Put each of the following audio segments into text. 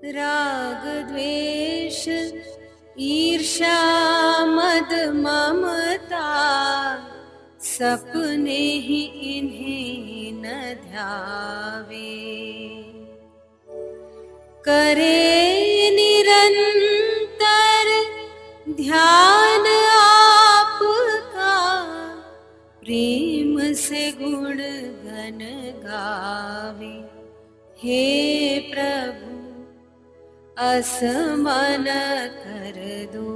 राग द्वेष ईर्ष्या मद ममता सपने ही इन्हें न ध्यावे। करे निरंतर ध्यान आपका, प्रेम से गुण गन गावे। हे प्रभु असमन कर दो,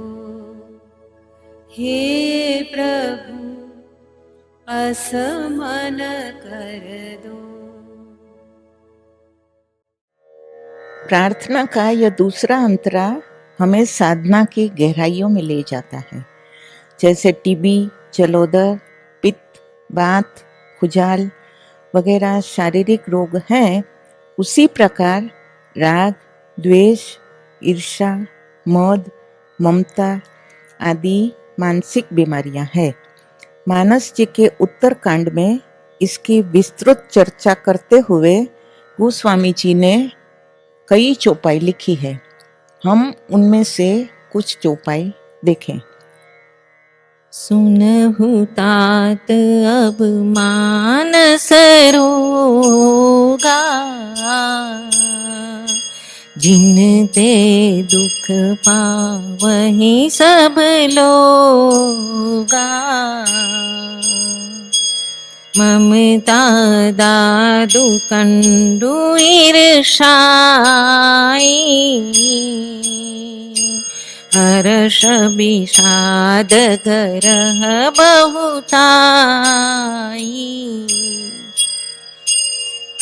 हे प्रभु असमन कर दो। प्रार्थना का यह दूसरा अंतरा हमें साधना की गहराइयों में ले जाता है। जैसे टीबी, जलोदर, पित्त, बात, खुजाल वगैरह शारीरिक रोग हैं, उसी प्रकार राग, द्वेष, ईर्ष्या, मद, ममता आदि मानसिक बीमारियां हैं। मानस जी के उत्तरकांड में इसकी विस्तृत चर्चा करते हुए गोस्वामी जी ने कई चौपाई लिखी है। हम उनमें से कुछ चौपाई देखें। सुनहु तात अब मानस रोगा, जिन ते दुख पावहि सब लोगा। ममता दादु कंडु ईर्षाई, हर्ष विषाद गरह बहुताई।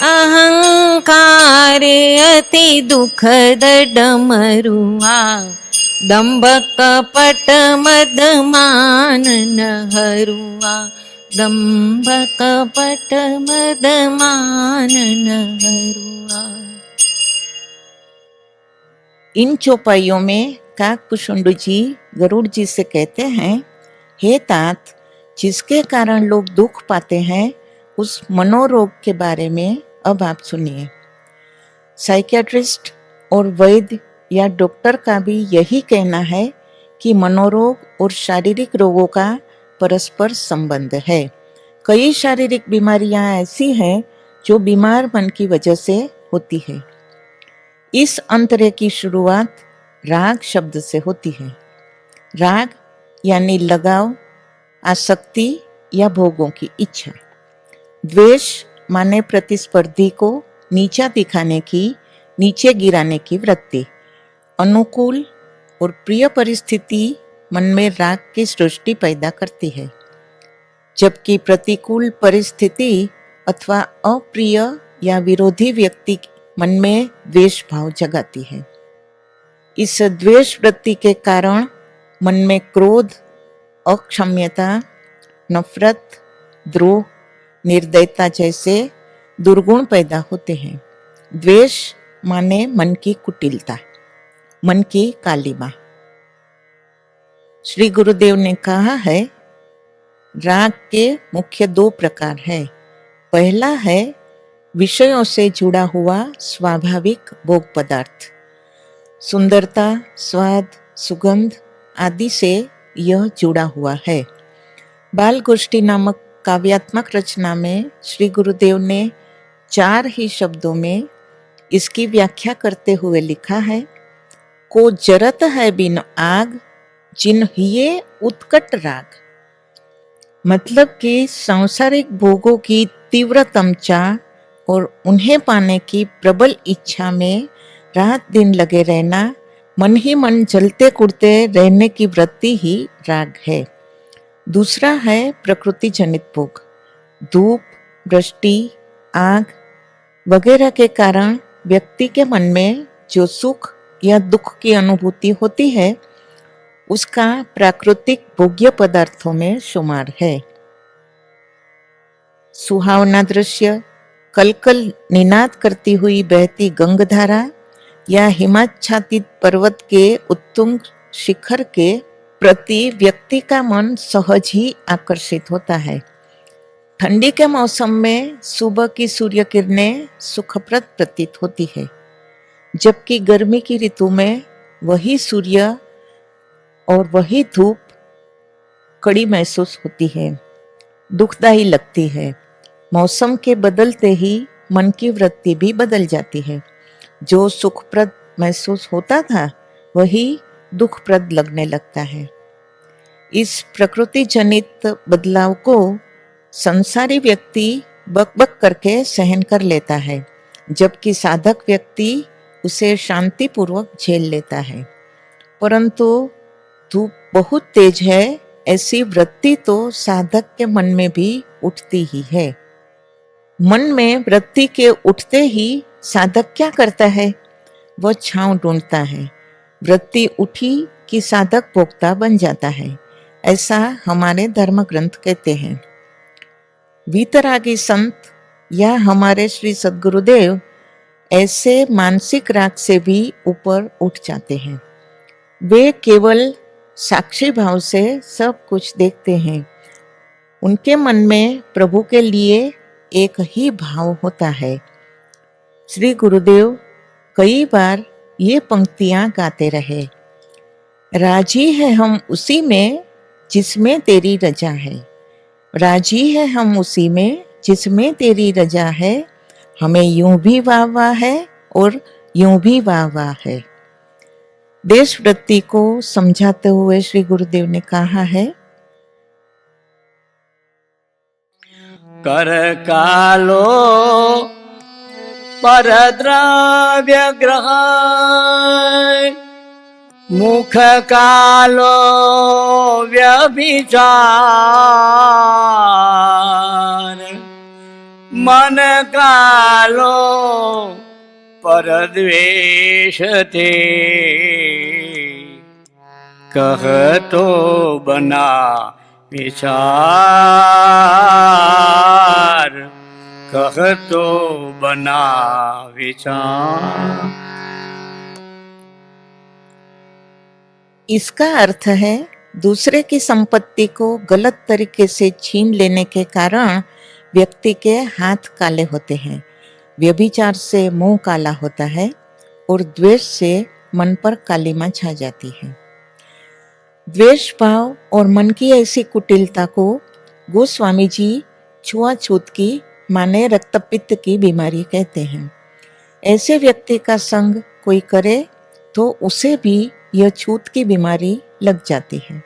अहंकार अति दुखद डमरुआ, दंभ कपट मद मान न हरुआ। दंभ कपट मद मान न हरुआ। इन चौपाइयों में काकभूषुंड जी गरुड़ जी से कहते हैं, हे तात, जिसके कारण लोग दुख पाते हैं उस मनोरोग के बारे में अब आप सुनिए। साइकियाट्रिस्ट और वैद्य या डॉक्टर का भी यही कहना है कि मनोरोग और शारीरिक रोगों का परस्पर संबंध है। कई शारीरिक बीमारियां ऐसी हैं जो बीमार मन की वजह से होती है। इस अंतरे की शुरुआत राग शब्द से होती है। राग यानी लगाव, आसक्ति या भोगों की इच्छा। द्वेष माने प्रतिस्पर्धी को नीचा दिखाने की, नीचे गिराने की वृत्ति। अनुकूल और प्रिय परिस्थिति मन में राग की सृष्टि पैदा करती है, जबकि प्रतिकूल परिस्थिति अथवा अप्रिय या विरोधी व्यक्ति मन में द्वेष भाव जगाती है। इस द्वेष वृत्ति के कारण मन में क्रोध, अक्षम्यता, नफरत, द्रोह, निर्दयता जैसे दुर्गुण पैदा होते हैं। द्वेष माने मन की कुटिलता, मन की कालिमा। श्री गुरुदेव ने कहा है, राग के मुख्य दो प्रकार है। पहला है विषयों से जुड़ा हुआ स्वाभाविक भोग पदार्थ। सुंदरता, स्वाद, सुगंध आदि से यह जुड़ा हुआ है। बाल गोष्ठी नामक काव्यात्मक रचना में श्री गुरुदेव ने 4 ही शब्दों में इसकी व्याख्या करते हुए लिखा है, को जरत है बिन आग, जिन हिये उत्कट राग। मतलब कि सांसारिक भोगों की तीव्र तमचा और उन्हें पाने की प्रबल इच्छा में रात दिन लगे रहना, मन ही मन जलते कुड़ते रहने की वृत्ति ही राग है। दूसरा है प्रकृति जनित भोग। धूप, वृष्टि, आग वगैरह के कारण व्यक्ति के मन में जो सुख या दुख की अनुभूति होती है उसका प्राकृतिक भोग्य पदार्थों में शुमार है। सुहावना दृश्य, कलकल निनाद करती हुई बहती गंगधारा या हिमाच्छादित पर्वत के उत्तुंग शिखर के प्रति व्यक्ति का मन सहज ही आकर्षित होता है। ठंडी के मौसम में सुबह की सूर्य किरणें सुखप्रद प्रतीत होती है, जबकि गर्मी की ऋतु में वही सूर्य और वही धूप कड़ी महसूस होती है, दुखदायी लगती है। मौसम के बदलते ही मन की वृत्ति भी बदल जाती है। जो सुखप्रद महसूस होता था वही दुखप्रद लगने लगता है। इस प्रकृति जनित बदलाव को संसारी व्यक्ति बकबक करके सहन कर लेता है, जबकि साधक व्यक्ति उसे शांतिपूर्वक झेल लेता है। परंतु धूप बहुत तेज है, ऐसी वृत्ति तो साधक के मन में भी उठती ही है। मन में वृत्ति के उठते ही साधक क्या करता है? वह छांव ढूंढता है। वृत्ति उठी कि साधक भोक्ता बन जाता है, ऐसा हमारे धर्म ग्रंथ कहते हैं। वीतरागी संत या हमारे श्री सद्गुरुदेव ऐसे मानसिक राग से भी ऊपर उठ जाते हैं। वे केवल साक्षी भाव से सब कुछ देखते हैं। उनके मन में प्रभु के लिए एक ही भाव होता है। श्री गुरुदेव कई बार ये पंक्तियां गाते रहे। राजी है हम उसी में जिसमें तेरी रजा है, राजी है हम उसी में जिसमें तेरी रजा है, हमें यूं भी वाह वाह है और यूं भी वाह वाह है। देश वृत्ति को समझाते हुए श्री गुरुदेव ने कहा है, कर कालो पर द्रव्य ग्रहण, मुख कालो व्यभिचार, मन कालो पर द्वेष थे, कह तो बना विचार, कह तो बना विचार। इसका अर्थ है दूसरे की संपत्ति को गलत तरीके से छीन लेने के कारण व्यक्ति के हाथ काले होते हैं, व्यभिचार से मुंह काला होता है और द्वेष से मन पर कालिमा छा जाती है। द्वेष भाव और मन की ऐसी कुटिलता को गोस्वामी जी छुआछूत की माने रक्तपित्त की बीमारी कहते हैं। ऐसे व्यक्ति का संग कोई करे तो उसे भी यह छूत की बीमारी लग जाती है।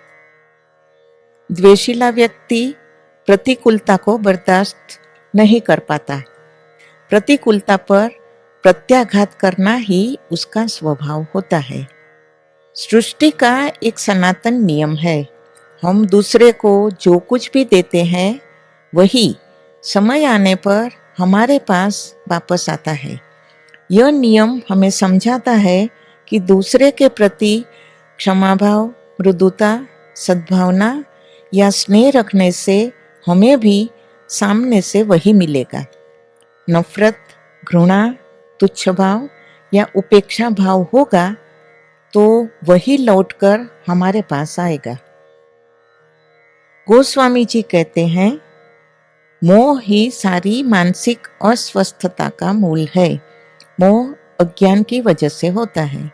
द्वेषीला व्यक्ति प्रतिकूलता को बर्दाश्त नहीं कर पाता। प्रतिकूलता पर प्रत्याघात करना ही उसका स्वभाव होता है। सृष्टि का एक सनातन नियम है, हम दूसरे को जो कुछ भी देते हैं वही समय आने पर हमारे पास वापस आता है। यह नियम हमें समझाता है कि दूसरे के प्रति क्षमाभाव, मृदुता, सद्भावना या स्नेह रखने से हमें भी सामने से वही मिलेगा। नफरत, घृणा, तुच्छ भाव या उपेक्षा भाव होगा तो वही लौटकर हमारे पास आएगा। गोस्वामी जी कहते हैं, मोह ही सारी मानसिक अस्वस्थता का मूल है। मोह अज्ञान की वजह से होता है।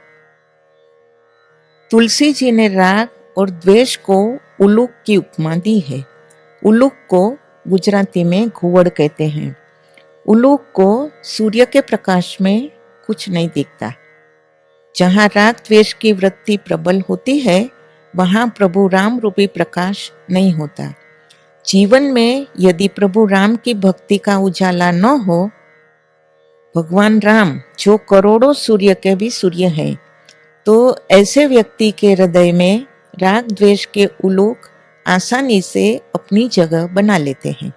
तुलसी जी ने राग और द्वेष को उलूक की उपमा दी है। उलूक को गुजराती में घुवड़ कहते हैं। उलूक को सूर्य के प्रकाश में कुछ नहीं दिखता। जहाँ राग द्वेष की वृत्ति प्रबल होती है वहाँ प्रभु राम रूपी प्रकाश नहीं होता। जीवन में यदि प्रभु राम की भक्ति का उजाला न हो, भगवान राम जो करोड़ों सूर्य के भी सूर्य हैं, तो ऐसे व्यक्ति के हृदय में राग द्वेष के उलूक आसानी से अपनी जगह बना लेते हैं।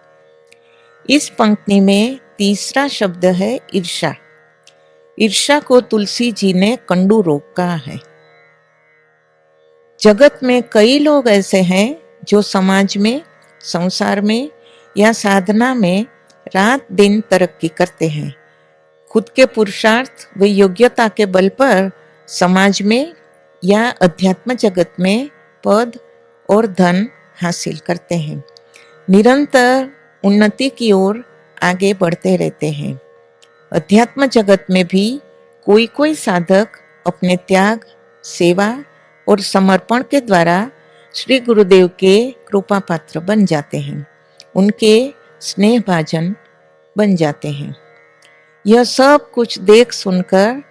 इस पंक्ति में तीसरा शब्द है ईर्ष्या। ईर्ष्या को तुलसी जी ने कंडू रोग कहा है। जगत में कई लोग ऐसे हैं जो समाज में, संसार में या साधना में रात दिन तरक्की करते हैं। खुद के पुरुषार्थ व योग्यता के बल पर समाज में या अध्यात्म जगत में पद और धन हासिल करते हैं। निरंतर उन्नति की ओर आगे बढ़ते रहते हैं। अध्यात्म जगत में भी कोई कोई साधक अपने त्याग, सेवा और समर्पण के द्वारा श्री गुरुदेव के कृपा पात्र बन जाते हैं, उनके स्नेह भाजन बन जाते हैं। यह सब कुछ देख सुनकर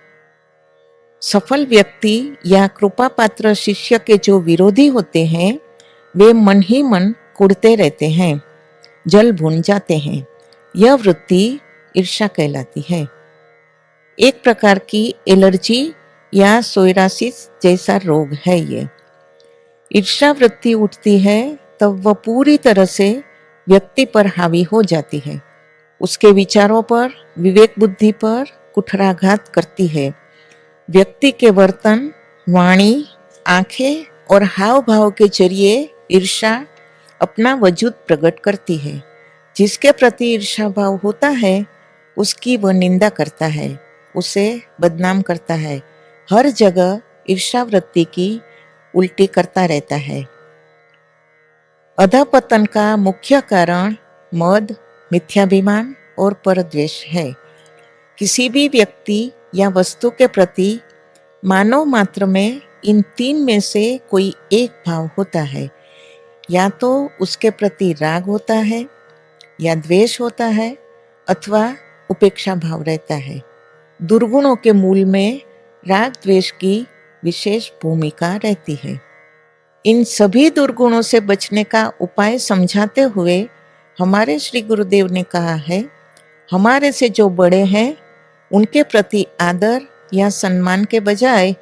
सफल व्यक्ति या कृपा पात्र शिष्य के जो विरोधी होते हैं वे मन ही मन कुढ़ते रहते हैं, जल भून जाते हैं। यह वृत्ति ईर्ष्या कहलाती है। एक प्रकार की एलर्जी या सोरासिस जैसा रोग है ये। ईर्ष्या वृत्ति उठती है तब वह पूरी तरह से व्यक्ति पर हावी हो जाती है। उसके विचारों पर, विवेक बुद्धि पर कुठाराघात करती है। व्यक्ति के वर्तन, वाणी, आंखें और हाव भाव के जरिए ईर्ष्या अपना वजूद प्रकट करती है। जिसके प्रति ईर्ष्या भाव होता है उसकी वह निंदा करता है, उसे बदनाम करता है, हर जगह ईर्ष्या वृत्ति की उल्टी करता रहता है। अधपतन का मुख्य कारण मद, मिथ्याभिमान और परद्वेष है। किसी भी व्यक्ति या वस्तु के प्रति मानव मात्र में इन तीन में से कोई एक भाव होता है। या तो उसके प्रति राग होता है, या द्वेष होता है, अथवा उपेक्षा भाव रहता है। दुर्गुणों के मूल में राग द्वेष की विशेष भूमिका रहती है। इन सभी दुर्गुणों से बचने का उपाय समझाते हुए हमारे श्री गुरुदेव ने कहा है, हमारे से जो बड़े हैं उनके प्रति आदर या सम्मान के बजाय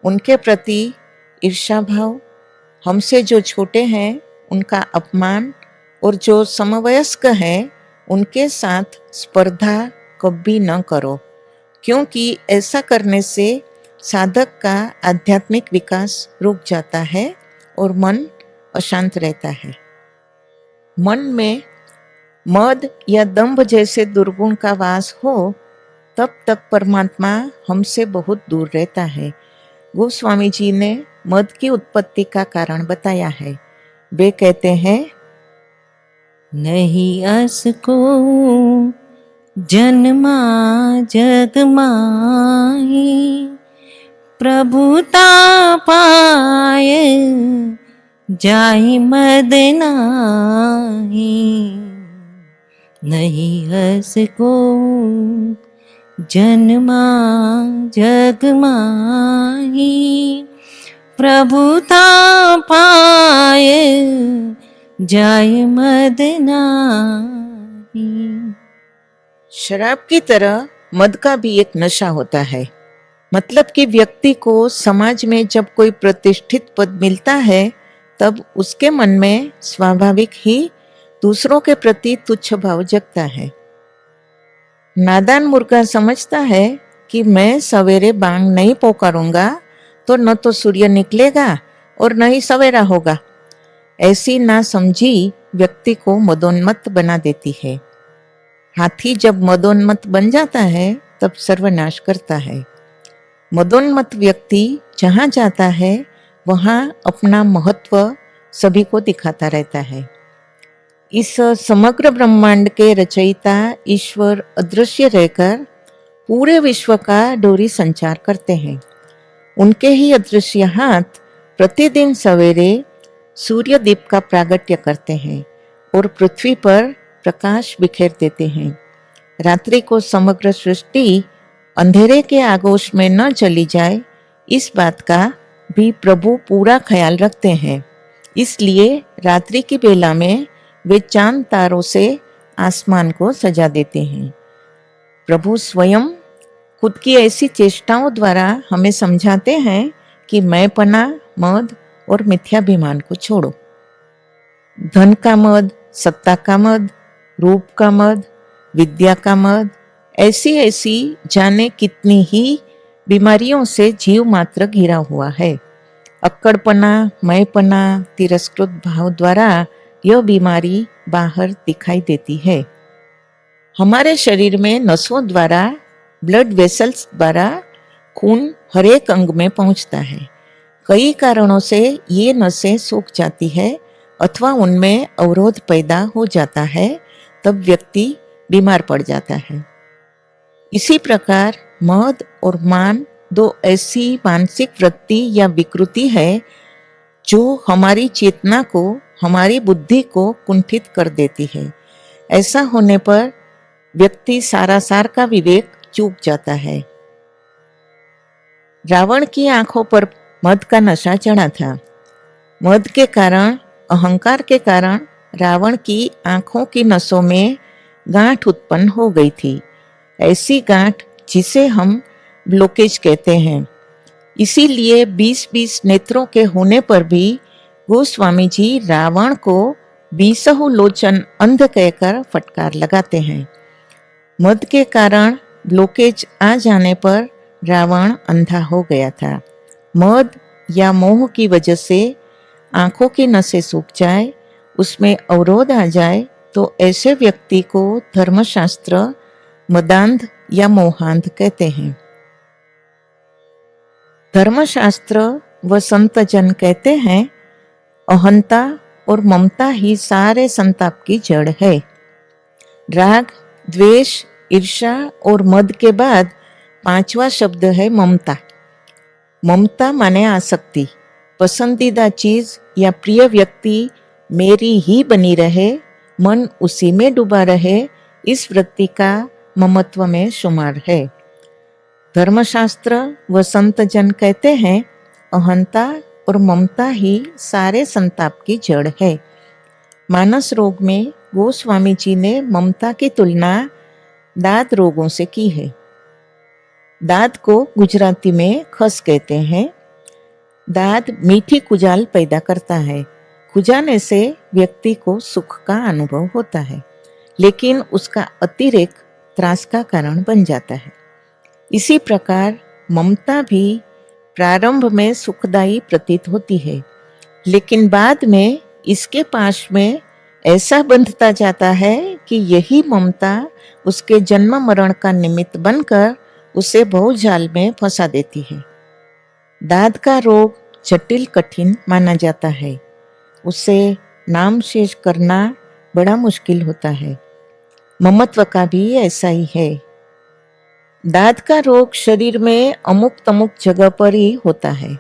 उनके प्रति ईर्ष्या भाव, हमसे जो छोटे हैं उनका अपमान और जो समवयस्क हैं उनके साथ स्पर्धा कभी न करो, क्योंकि ऐसा करने से साधक का आध्यात्मिक विकास रुक जाता है और मन अशांत रहता है। मन में मद या दंभ जैसे दुर्गुण का वास हो तब तक परमात्मा हमसे बहुत दूर रहता है। गोस्वामी जी ने मद की उत्पत्ति का कारण बताया है। वे कहते हैं, नहीं असको जन्मा जग माही, प्रभुता पाय जाहि मद नाही। नहीं असको जन्मा जग माही, प्रभुता पाय जाय मद नाही। शराब की तरह मद का भी एक नशा होता है। मतलब कि व्यक्ति को समाज में जब कोई प्रतिष्ठित पद मिलता है तब उसके मन में स्वाभाविक ही दूसरों के प्रति तुच्छ भाव जगता है। नादान मुर्गा समझता है कि मैं सवेरे बांग नहीं पोकारूंगा तो न तो सूर्य निकलेगा और न ही सवेरा होगा। ऐसी नासमझी व्यक्ति को मदोन्मत्त बना देती है। हाथी जब मदोन्मत्त बन जाता है तब सर्वनाश करता है। मदोन्मत्त व्यक्ति जहाँ जाता है वहाँ अपना महत्व सभी को दिखाता रहता है। इस समग्र ब्रह्मांड के रचयिता ईश्वर अदृश्य रहकर पूरे विश्व का डोरी संचार करते हैं। उनके ही अदृश्य हाथ प्रतिदिन सवेरे सूर्य दीप का प्रागट्य करते हैं और पृथ्वी पर प्रकाश बिखेर देते हैं। रात्रि को समग्र सृष्टि अंधेरे के आगोश में न चली जाए, इस बात का भी प्रभु पूरा ख्याल रखते हैं। इसलिए रात्रि की बेला में वे चांद तारों से आसमान को सजा देते हैं। प्रभु स्वयं खुद की ऐसी चेष्टाओं द्वारा हमें समझाते हैं कि मैंपना, मद और मिथ्याभिमान को छोड़ो। धन का मद, सत्ता का मद, रूप का मद, विद्या का मद, ऐसी ऐसी जाने कितनी ही बीमारियों से जीव मात्र घिरा हुआ है। अक्कड़पना, मैपना, तिरस्कृत भाव द्वारा यह बीमारी बाहर दिखाई देती है। हमारे शरीर में नसों द्वारा, ब्लड वेसल्स द्वारा खून हर एक अंग में पहुंचता है। कई कारणों से ये नसें सूख जाती है अथवा उनमें अवरोध पैदा हो जाता है, तब व्यक्ति बीमार पड़ जाता है। इसी प्रकार मद और मान दो ऐसी मानसिक वृत्ति या विकृति है जो हमारी चेतना को, हमारी बुद्धि को कुंठित कर देती है। ऐसा होने पर व्यक्ति सारासार का विवेक चूक जाता है। रावण की आंखों पर मद का नशा चढ़ा था। मद के कारण, अहंकार के कारण रावण की आंखों की नसों में गांठ उत्पन्न हो गई थी। ऐसी गांठ जिसे हम ब्लॉकेज कहते हैं। इसीलिए 20-20 नेत्रों के होने पर भी गोस्वामी जी रावण को 20 लोचन अंध कहकर फटकार लगाते हैं। मद के कारण ब्लॉकेज आ जाने पर रावण अंधा हो गया था। मद या मोह की वजह से आंखों की नसें सूख जाए, उसमें अवरोध आ जाए, तो ऐसे व्यक्ति को धर्मशास्त्र मदांध या मोहांध कहते हैं। धर्मशास्त्र व संत जन कहते हैं, अहंता और ममता ही सारे संताप की जड़ है। राग, द्वेष, ईर्ष्या और मद के बाद पांचवा शब्द है ममता। ममता माने आसक्ति। पसंदीदा चीज या प्रिय व्यक्ति मेरी ही बनी रहे, मन उसी में डूबा रहे, इस वृत्ति का ममत्व में शुमार है। धर्मशास्त्र व संत जन कहते हैं, अहंता और ममता ही सारे संताप की जड़ है। मानस रोग में गोस्वामी जी ने ममता की तुलना दाद रोगों से की है। दाद को गुजराती में खस कहते हैं। दाद मीठी खुजाल पैदा करता है। खुजाने से व्यक्ति को सुख का अनुभव होता है, लेकिन उसका अतिरेक त्रास का कारण बन जाता है। इसी प्रकार ममता भी प्रारंभ में सुखदायी प्रतीत होती है, लेकिन बाद में इसके पास में ऐसा बंधता जाता है कि यही ममता उसके जन्म मरण का निमित्त बनकर उसे बहुजाल में फंसा देती है। दाद का रोग जटिल कठिन माना जाता है। उसे नाम शेष करना बड़ा मुश्किल होता है। ममत्व का भी ऐसा ही है। दाद का रोग शरीर में अमुक तमुक जगह पर ही होता है।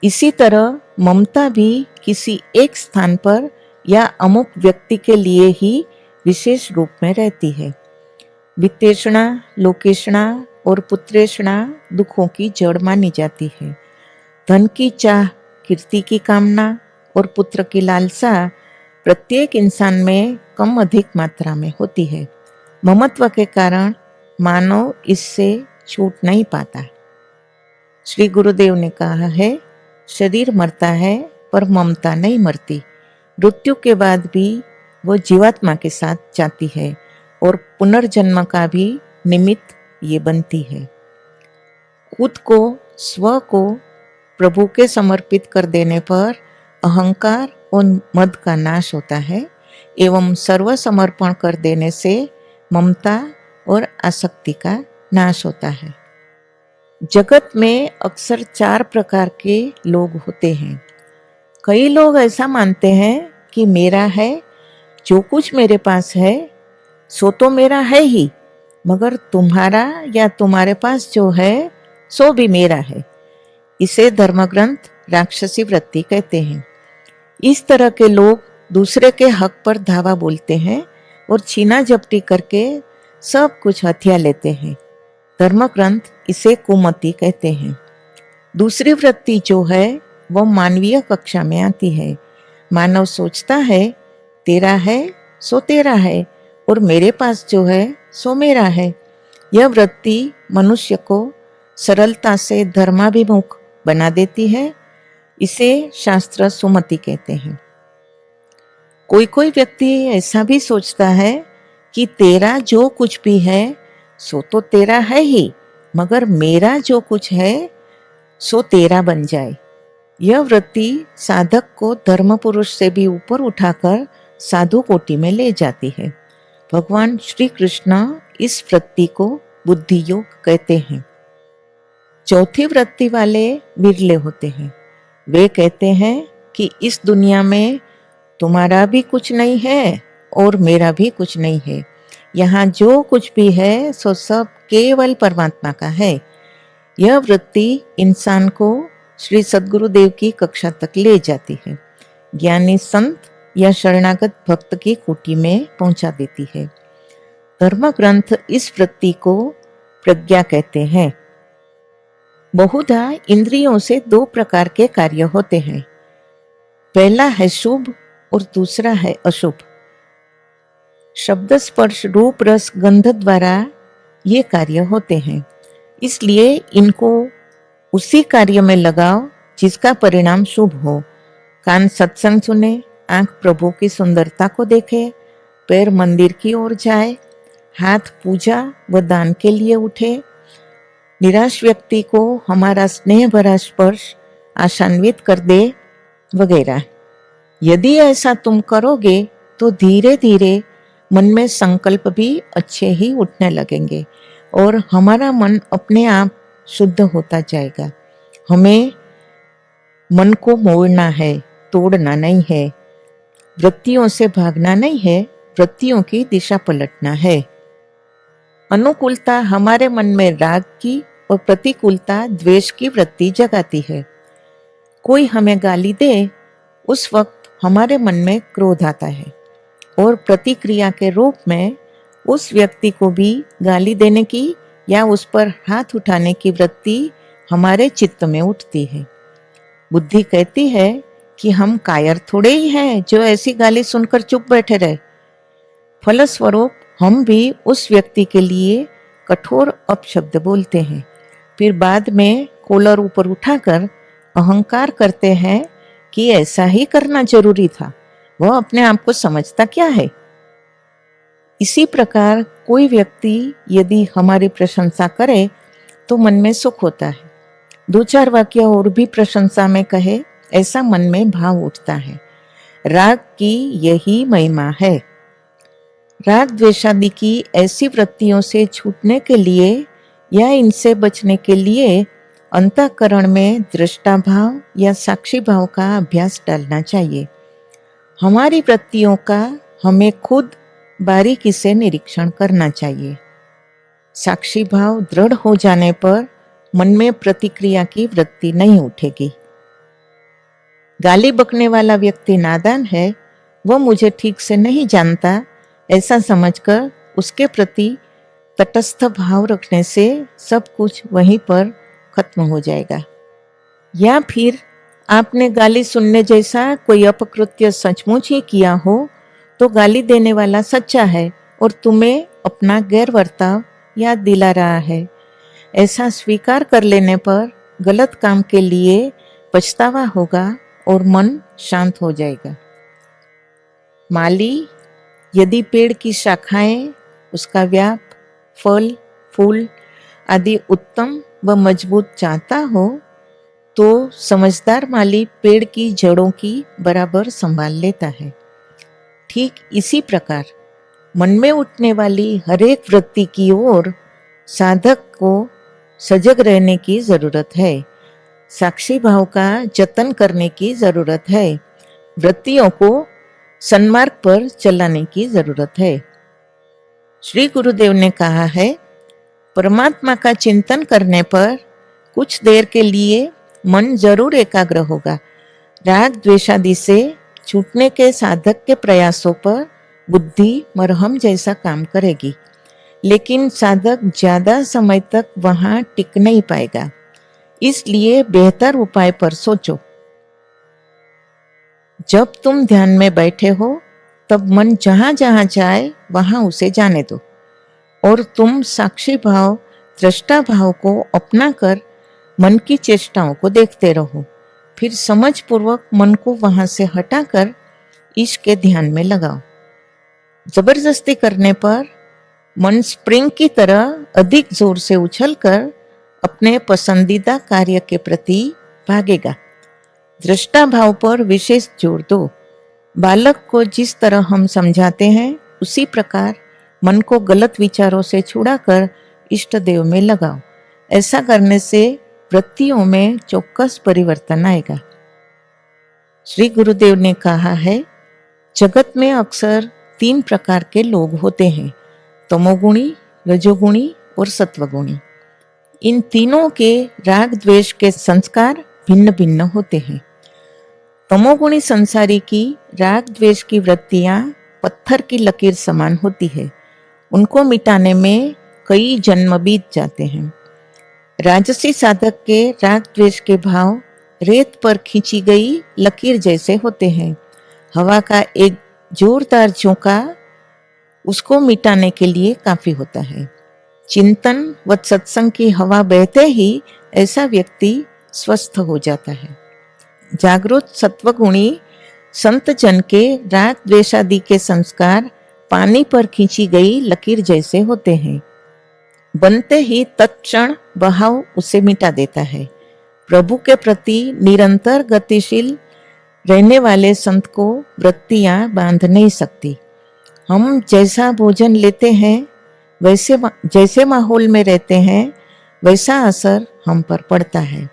इसी तरह ममता भी किसी एक स्थान पर या अमुक व्यक्ति के लिए ही विशेष रूप में रहती है। वित्तेषणा, लोकेषणा और पुत्रेषणा दुखों की जड़ मानी जाती है। धन की चाह, कीर्ति की कामना और पुत्र की लालसा प्रत्येक इंसान में कम अधिक मात्रा में होती है। ममत्व के कारण मानव इससे छूट नहीं पाता। श्री गुरुदेव ने कहा है, शरीर मरता है पर ममता नहीं मरती। मृत्यु के बाद भी वो जीवात्मा के साथ जाती है और पुनर्जन्म का भी निमित्त ये बनती है। खुद को, स्व को प्रभु के समर्पित कर देने पर अहंकार और मद का नाश होता है एवं सर्व समर्पण कर देने से ममता और आसक्ति का नाश होता है। जगत में अक्सर 4 प्रकार के लोग होते हैं। कई लोग ऐसा मानते हैं कि मेरा है, जो कुछ मेरे पास है सो तो मेरा है ही, मगर तुम्हारा या तुम्हारे पास जो है सो भी मेरा है। इसे धर्मग्रंथ राक्षसी वृत्ति कहते हैं। इस तरह के लोग दूसरे के हक पर धावा बोलते हैं और छीना झपटी करके सब कुछ हथिया लेते हैं। धर्मग्रंथ इसे कुमति कहते हैं। दूसरी वृत्ति जो है वह मानवीय कक्षा में आती है। मानव सोचता है तेरा है सो तेरा है और मेरे पास जो है सो मेरा है। यह वृत्ति मनुष्य को सरलता से धर्माभिमुख बना देती है। इसे शास्त्र सुमति कहते हैं। कोई कोई व्यक्ति ऐसा भी सोचता है कि तेरा जो कुछ भी है सो तो तेरा है ही, मगर मेरा जो कुछ है सो तेरा बन जाए। यह वृत्ति साधक को धर्म पुरुष से भी ऊपर उठाकर साधु कोटि में ले जाती है। भगवान श्री कृष्ण इस वृत्ति को बुद्धि योग कहते हैं। चौथी वृत्ति वाले विरले होते हैं। वे कहते हैं कि इस दुनिया में तुम्हारा भी कुछ नहीं है और मेरा भी कुछ नहीं है। यहाँ जो कुछ भी है सो सब केवल परमात्मा का है। यह वृत्ति इंसान को श्री सद्गुरुदेव की कक्षा तक ले जाती है, ज्ञानी संत या शरणागत भक्त की कोटि में पहुंचा देती है। धर्म ग्रंथ इस वृत्ति को प्रज्ञा कहते हैं। बहुधा इंद्रियों से दो प्रकार के कार्य होते हैं। पहला है शुभ और दूसरा है अशुभ। शब्द स्पर्श रूप रस गंध द्वारा ये कार्य होते हैं, इसलिए इनको उसी कार्य में लगाओ जिसका परिणाम शुभ हो। कान सत्संग सुने, आंख प्रभु की सुंदरता को देखे, पैर मंदिर की ओर जाए, हाथ पूजा व दान के लिए उठे, निराश व्यक्ति को हमारा स्नेह भरा स्पर्श आशान्वित कर दे वगैरह। यदि ऐसा तुम करोगे तो धीरे धीरे मन में संकल्प भी अच्छे ही उठने लगेंगे और हमारा मन अपने आप शुद्ध होता जाएगा। हमें मन को मोड़ना है, तोड़ना नहीं है। वृत्तियों से भागना नहीं है, वृत्तियों की दिशा पलटना है। अनुकूलता हमारे मन में राग की और प्रतिकूलता द्वेष की वृत्ति जगाती है। कोई हमें गाली दे, उस वक्त हमारे मन में क्रोध आता है और प्रतिक्रिया के रूप में उस व्यक्ति को भी गाली देने की या उस पर हाथ उठाने की वृत्ति हमारे चित्त में उठती है। बुद्धि कहती है कि हम कायर थोड़े ही हैं जो ऐसी गाली सुनकर चुप बैठे रहे। फलस्वरूप हम भी उस व्यक्ति के लिए कठोर अपशब्द बोलते हैं, फिर बाद में कॉलर ऊपर उठाकर अहंकार करते हैं कि ऐसा ही करना जरूरी था, वह अपने आप को समझता क्या है। इसी प्रकार कोई व्यक्ति यदि हमारी प्रशंसा करे तो मन में सुख होता है। दो चार वाक्य और भी प्रशंसा में कहे, ऐसा मन में भाव उठता है। राग की यही महिमा है। राग द्वेषादि की ऐसी वृत्तियों से छूटने के लिए या इनसे बचने के लिए अंतःकरण में दृष्टा भाव या साक्षी भाव का अभ्यास डालना चाहिए। हमारी वृत्तियों का हमें खुद बारीकी से निरीक्षण करना चाहिए। साक्षी भाव दृढ़ हो जाने पर मन में प्रतिक्रिया की वृत्ति नहीं उठेगी। गाली बकने वाला व्यक्ति नादान है, वह मुझे ठीक से नहीं जानता, ऐसा समझकर उसके प्रति तटस्थ भाव रखने से सब कुछ वहीं पर खत्म हो जाएगा। या फिर आपने गाली सुनने जैसा कोई अपकृत्य सचमुच ही किया हो तो गाली देने वाला सच्चा है और तुम्हें अपना गैर वर्ताव याद दिला रहा है। ऐसा स्वीकार कर लेने पर गलत काम के लिए पछतावा होगा और मन शांत हो जाएगा। माली यदि पेड़ की शाखाएं, उसका व्याप, फल, फूल आदि उत्तम व मजबूत चाहता हो तो समझदार माली पेड़ की जड़ों की बराबर संभाल लेता है। ठीक इसी प्रकार मन में उठने वाली हरेक वृत्ति की ओर साधक को सजग रहने की जरूरत है। साक्षी भाव का जतन करने की जरूरत है। वृत्तियों को सन्मार्ग पर चलाने की जरूरत है। श्री गुरुदेव ने कहा है, परमात्मा का चिंतन करने पर कुछ देर के लिए मन जरूर एकाग्र होगा। राग द्वेषादि से छूटने के साधक के प्रयासों पर बुद्धि मरहम जैसा काम करेगी, लेकिन साधक ज्यादा समय तक वहां टिक नहीं पाएगा। इसलिए बेहतर उपाय पर सोचो। जब तुम ध्यान में बैठे हो तब मन जहां जहां जाए वहां उसे जाने दो और तुम साक्षी भाव, दृष्टा भाव को अपना कर मन की चेष्टाओं को देखते रहो। फिर समझ पूर्वक मन को वहां से हटाकर ईश के ध्यान में लगाओ। जबरदस्ती करने पर मन स्प्रिंग की तरह अधिक जोर से उछलकर अपने पसंदीदा कार्य के प्रति भागेगा। दृष्टा भाव पर विशेष जोर दो। बालक को जिस तरह हम समझाते हैं उसी प्रकार मन को गलत विचारों से छुड़ाकर इष्ट देव में लगाओ। ऐसा करने से वृत्तियों में चौकस परिवर्तन आएगा। श्री गुरुदेव ने कहा है, जगत में अक्सर 3 प्रकार के लोग होते हैं, तमोगुणी, रजोगुणी और सत्वगुणी। इन तीनों के राग द्वेष के संस्कार भिन्न भिन्न होते हैं। तमोगुणी संसारी की राग द्वेष की वृत्तियां पत्थर की लकीर समान होती है। उनको मिटाने में कई जन्म बीत जाते हैं। राजसी साधक के राग द्वेष के भाव रेत पर खींची गई लकीर जैसे होते हैं। हवा का एक जोरदार झोंका उसको मिटाने के लिए काफी होता है। चिंतन व सत्संग की हवा बहते ही ऐसा व्यक्ति स्वस्थ हो जाता है। जागृत सत्वगुणी संत जन के राग द्वेषादि के संस्कार पानी पर खींची गई लकीर जैसे होते हैं। बनते ही तत्क्षण बहाव उसे मिटा देता है। प्रभु के प्रति निरंतर गतिशील रहने वाले संत को वृत्तियां बांध नहीं सकती। हम जैसा भोजन लेते हैं, जैसे माहौल में रहते हैं, वैसा असर हम पर पड़ता है।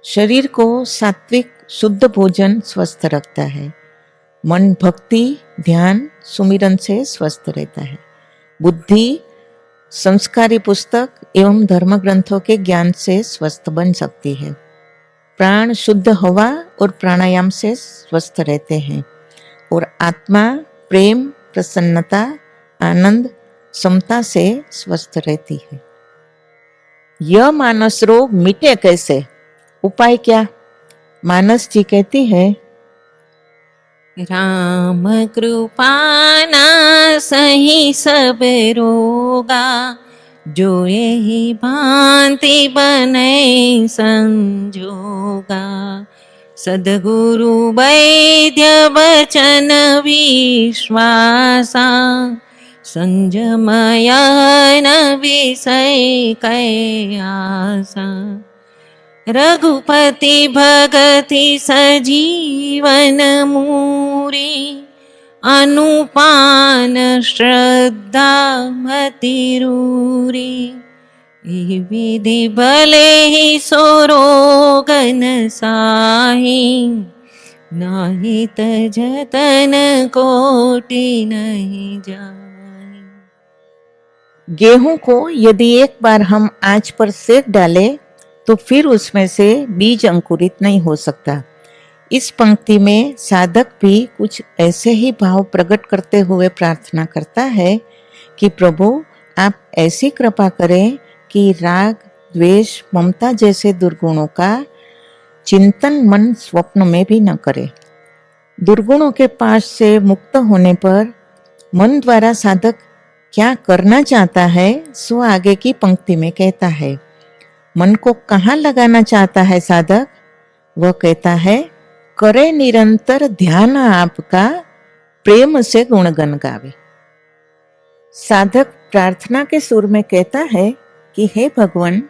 शरीर को सात्विक शुद्ध भोजन स्वस्थ रखता है। मन भक्ति, ध्यान, सुमिरन से स्वस्थ रहता है। बुद्धि संस्कारी पुस्तक एवं धर्म ग्रंथों के ज्ञान से स्वस्थ बन सकती है। प्राण शुद्ध हवा और प्राणायाम से स्वस्थ रहते हैं और आत्मा प्रेम, प्रसन्नता, आनंद, समता से स्वस्थ रहती है। यह मानस रोग मिटे कैसे? उपाय क्या? मानस जी कहती है, राम कृपाना सही सब रोगा, जो यही भांति बने संजोगा। सद्गुरु वैद्य वचन विश्वासा, संजमयन विषय कयासा। रघुपति भगति सजीवन मूरी, अनुपान श्रद्धा मतिरूरी। विधि भले ही सो रोगन साही, नाहित जतन कोटि नहीं जाही। गेहूं को यदि एक बार हम आंच पर सेक डालें तो फिर उसमें से बीज अंकुरित नहीं हो सकता। इस पंक्ति में साधक भी कुछ ऐसे ही भाव प्रकट करते हुए प्रार्थना करता है कि प्रभु आप ऐसी कृपा करें कि राग, द्वेष, ममता जैसे दुर्गुणों का चिंतन मन स्वप्न में भी न करे। दुर्गुणों के पास से मुक्त होने पर मन द्वारा साधक क्या करना चाहता है सो आगे की पंक्ति में कहता है। मन को कहाँ लगाना चाहता है साधक? वह कहता है, करे निरंतर ध्यान आपका, प्रेम से गुणगन गावे। साधक प्रार्थना के सुर में कहता है कि हे भगवान,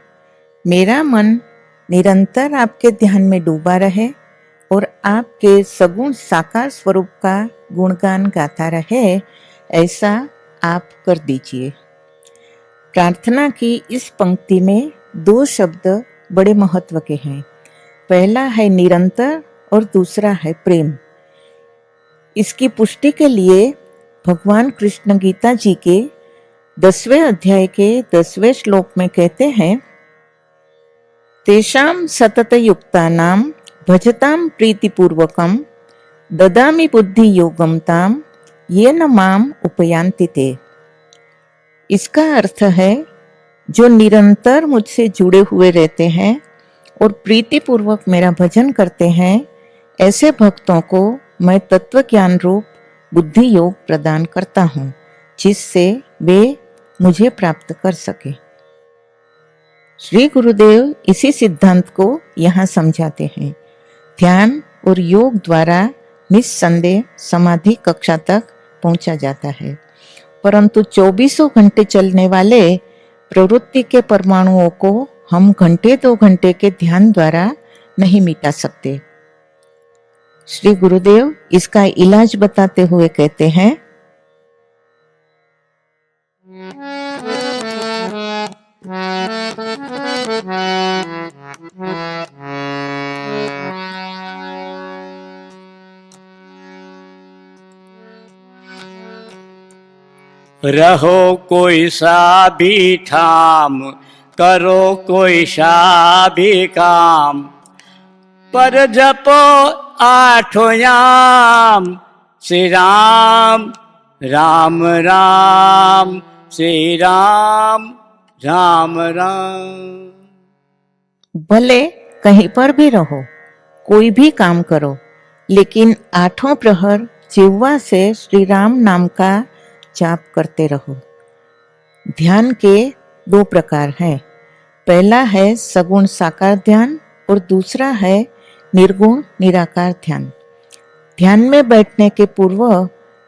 मेरा मन निरंतर आपके ध्यान में डूबा रहे और आपके सगुण साकार स्वरूप का गुणगान गाता रहे, ऐसा आप कर दीजिए। प्रार्थना की इस पंक्ति में 2 शब्द बड़े महत्व के हैं। पहला है निरंतर और दूसरा है प्रेम। इसकी पुष्टि के लिए भगवान कृष्ण गीता जी के 10वें अध्याय के 10वें श्लोक में कहते हैं, तेषां सतत युक्तानां भजतां प्रीतिपूर्वकं ददामि बुद्धि योगम ताम येन माम उपयान्ति ते। इसका अर्थ है, जो निरंतर मुझसे जुड़े हुए रहते हैं और प्रीतिपूर्वक मेरा भजन करते हैं, ऐसे भक्तों को मैं तत्व ज्ञान रूप बुद्धि योग प्रदान करता हूँ, जिससे वे मुझे प्राप्त कर सके। श्री गुरुदेव इसी सिद्धांत को यहाँ समझाते हैं। ध्यान और योग द्वारा निस्संदेह समाधि कक्षा तक पहुंचा जाता है, परंतु 24 घंटे चलने वाले प्रवृत्ति के परमाणुओं को हम घंटे 2 घंटे के ध्यान द्वारा नहीं मिटा सकते। श्री गुरुदेव इसका इलाज बताते हुए कहते हैं, रहो कोई सा भी ठाम, करो कोई सा भी काम, पर जपो आठों याम, श्री राम राम राम, श्री राम राम राम। भले कहीं पर भी रहो, कोई भी काम करो, लेकिन 8 प्रहर जिह्वा से श्री राम नाम का जाप करते रहो। ध्यान के 2 प्रकार हैं। पहला है सगुण साकार ध्यान और दूसरा है निर्गुण निराकार ध्यान। ध्यान में बैठने के पूर्व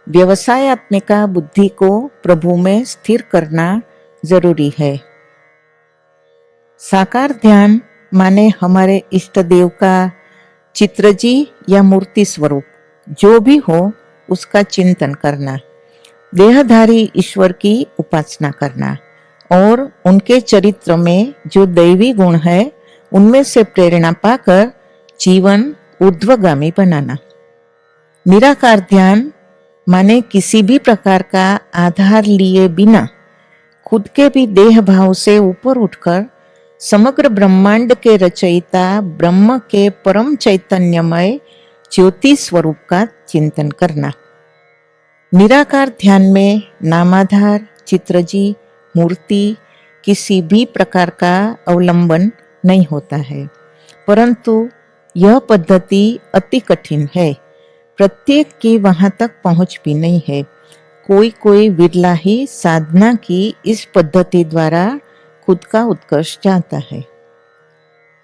व्यवसायत्मिका बुद्धि को प्रभु में स्थिर करना जरूरी है। साकार ध्यान माने हमारे इष्ट देव का चित्र जी या मूर्ति स्वरूप जो भी हो उसका चिंतन करना, देहधारी ईश्वर की उपासना करना और उनके चरित्र में जो दैवी गुण है उनमें से प्रेरणा पाकर जीवन ऊर्ध्वगामी बनाना। निराकार ध्यान माने किसी भी प्रकार का आधार लिए बिना खुद के भी देह भाव से ऊपर उठकर समग्र ब्रह्मांड के रचयिता ब्रह्म के परम चैतन्यमय ज्योति स्वरूप का चिंतन करना। निराकार ध्यान में नामाधार, चित्रजी, मूर्ति किसी भी प्रकार का अवलंबन नहीं होता है, परंतु यह पद्धति अति कठिन है। प्रत्येक की वहां तक पहुंच भी नहीं है। कोई विरला ही साधना की इस पद्धति द्वारा खुद का उत्कर्ष चाहता है।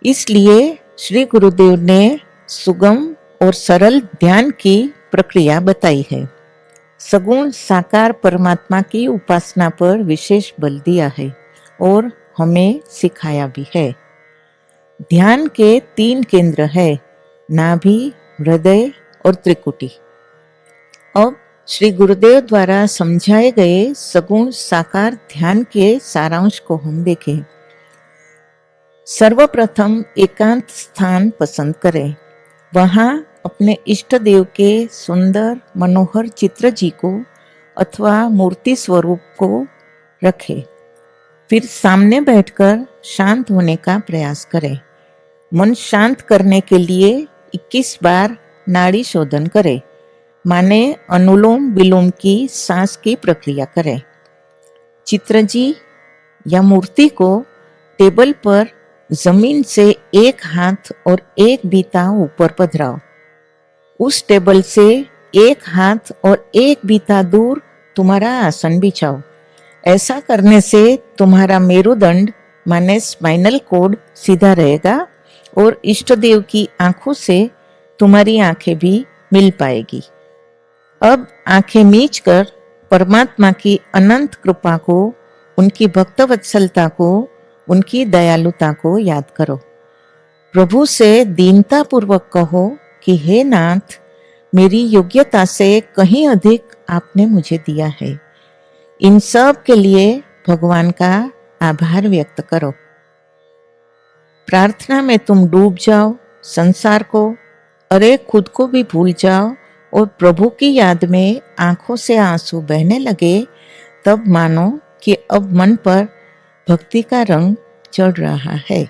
इसलिए श्री गुरुदेव ने सुगम और सरल ध्यान की प्रक्रिया बताई है। सगुण साकार परमात्मा की उपासना पर विशेष बल दिया है और हमें सिखाया भी है। ध्यान के 3 केंद्र है, नाभि, हृदय और त्रिकुटी। अब श्री गुरुदेव द्वारा समझाए गए सगुण साकार ध्यान के सारांश को हम देखें। सर्वप्रथम एकांत स्थान पसंद करें, वहां अपने इष्ट देव के सुंदर मनोहर चित्र जी को अथवा मूर्ति स्वरूप को रखें। फिर सामने बैठकर शांत होने का प्रयास करें। मन शांत करने के लिए 21 बार नाड़ी शोधन करें, माने अनुलोम विलोम की सांस की प्रक्रिया करें। चित्र जी या मूर्ति को टेबल पर जमीन से 1 हाथ और 1 बीता ऊपर पधराओ। उस टेबल से 1 हाथ और 1 बीता दूर तुम्हारा आसन बिछाओ। ऐसा करने से तुम्हारा मेरुदंड माने स्पाइनल कॉर्ड सीधा रहेगा और इष्ट देव की आंखों से तुम्हारी आंखें भी मिल पाएगी। अब आंखें मीच कर परमात्मा की अनंत कृपा को, उनकी भक्तवत्सलता को, उनकी दयालुता को याद करो। प्रभु से दीनता पूर्वक कहो कि हे नाथ, मेरी योग्यता से कहीं अधिक आपने मुझे दिया है। इन सब के लिए भगवान का आभार व्यक्त करो। प्रार्थना में तुम डूब जाओ, संसार को, अरे खुद को भी भूल जाओ और प्रभु की याद में आंखों से आंसू बहने लगे, तब मानो कि अब मन पर भक्ति का रंग चढ़ रहा है।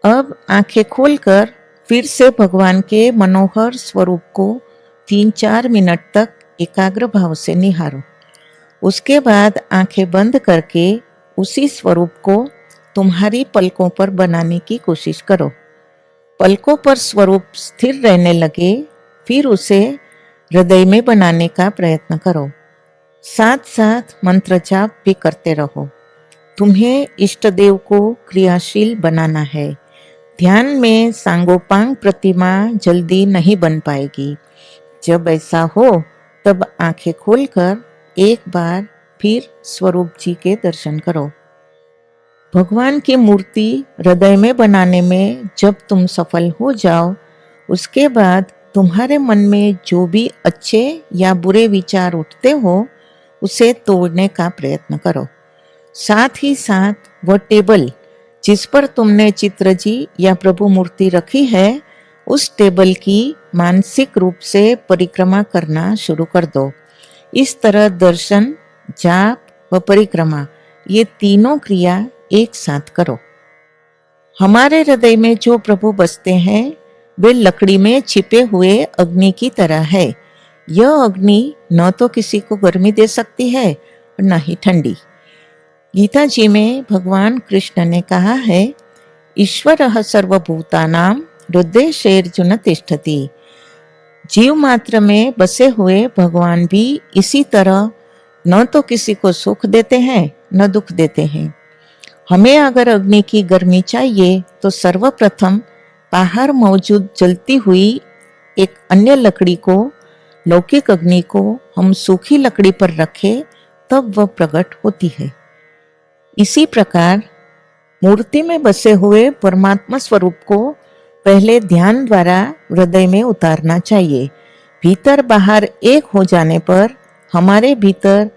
अब आंखें खोलकर फिर से भगवान के मनोहर स्वरूप को 3-4 मिनट तक एकाग्र भाव से निहारो। उसके बाद आंखें बंद करके उसी स्वरूप को तुम्हारी पलकों पर बनाने की कोशिश करो। पलकों पर स्वरूप स्थिर रहने लगे, फिर उसे हृदय में बनाने का प्रयत्न करो। साथ साथ मंत्र जाप भी करते रहो। तुम्हें इष्ट देव को क्रियाशील बनाना है। ध्यान में सांगोपांग प्रतिमा जल्दी नहीं बन पाएगी। जब ऐसा हो तब आंखें खोलकर एक बार फिर स्वरूप जी के दर्शन करो। भगवान की मूर्ति हृदय में बनाने में जब तुम सफल हो जाओ, उसके बाद तुम्हारे मन में जो भी अच्छे या बुरे विचार उठते हो उसे तोड़ने का प्रयत्न करो। साथ ही साथ वह टेबल जिस पर तुमने चित्र जी या प्रभु मूर्ति रखी है, उस टेबल की मानसिक रूप से परिक्रमा करना शुरू कर दो। इस तरह दर्शन, जाप व परिक्रमा ये तीनों क्रिया एक साथ करो। हमारे हृदय में जो प्रभु बसते हैं वे लकड़ी में छिपे हुए अग्नि की तरह है। यह अग्नि न तो किसी को गर्मी दे सकती है और न ही ठंडी। गीता जी में भगवान कृष्ण ने कहा है, ईश्वरः सर्वभूतानां हृदयेषु तिष्ठति। जीव मात्र में बसे हुए भगवान भी इसी तरह न तो किसी को सुख देते हैं न दुख देते हैं। हमें अगर अग्नि की गर्मी चाहिए तो सर्वप्रथम बाहर मौजूद जलती हुई एक अन्य लकड़ी को, लौकिक अग्नि को हम सूखी लकड़ी पर रखें, तब वह प्रकट होती है। इसी प्रकार मूर्ति में बसे हुए परमात्मा स्वरूप को पहले ध्यान द्वारा हृदय में उतारना चाहिए। भीतर बाहर एक हो जाने पर हमारे भीतर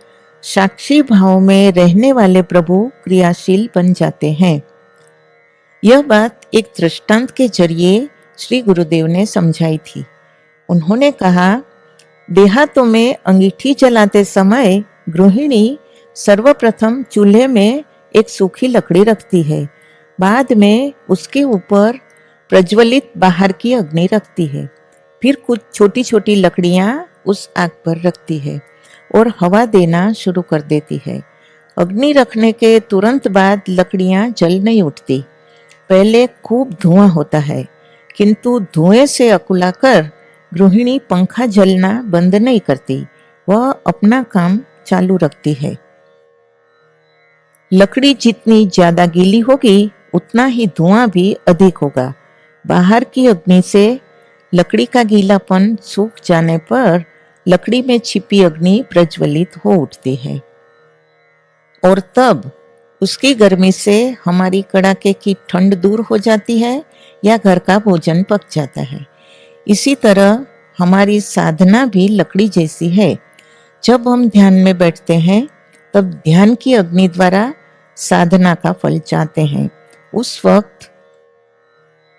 साक्षी भाव में रहने वाले प्रभु क्रियाशील बन जाते हैं। यह बात एक दृष्टांत के जरिए श्री गुरुदेव ने समझाई थी। उन्होंने कहा, देहातों में अंगीठी जलाते समय गृहिणी सर्वप्रथम चूल्हे में एक सूखी लकड़ी रखती है, बाद में उसके ऊपर प्रज्वलित बाहर की अग्नि रखती है, फिर कुछ छोटी छोटी लकड़ियां उस आग पर रखती है और हवा देना शुरू कर देती है। अग्नि रखने के तुरंत बाद लकड़ियां जल नहीं उठती, पहले खूब धुआं होता है, किंतु धुएं से अकुलाकर गृहिणी पंखा जलना बंद नहीं करती, वह अपना काम चालू रखती है। लकड़ी जितनी ज्यादा गीली होगी उतना ही धुआं भी अधिक होगा। बाहर की अग्नि से लकड़ी का गीलापन सूख जाने पर लकड़ी में छिपी अग्नि प्रज्वलित हो उठती है और तब उसकी गर्मी से हमारी कड़ाके की ठंड दूर हो जाती है या घर का भोजन पक जाता है। इसी तरह हमारी साधना भी लकड़ी जैसी है। जब हम ध्यान में बैठते हैं तब ध्यान की अग्नि द्वारा साधना का फल चाहते हैं। उस वक्त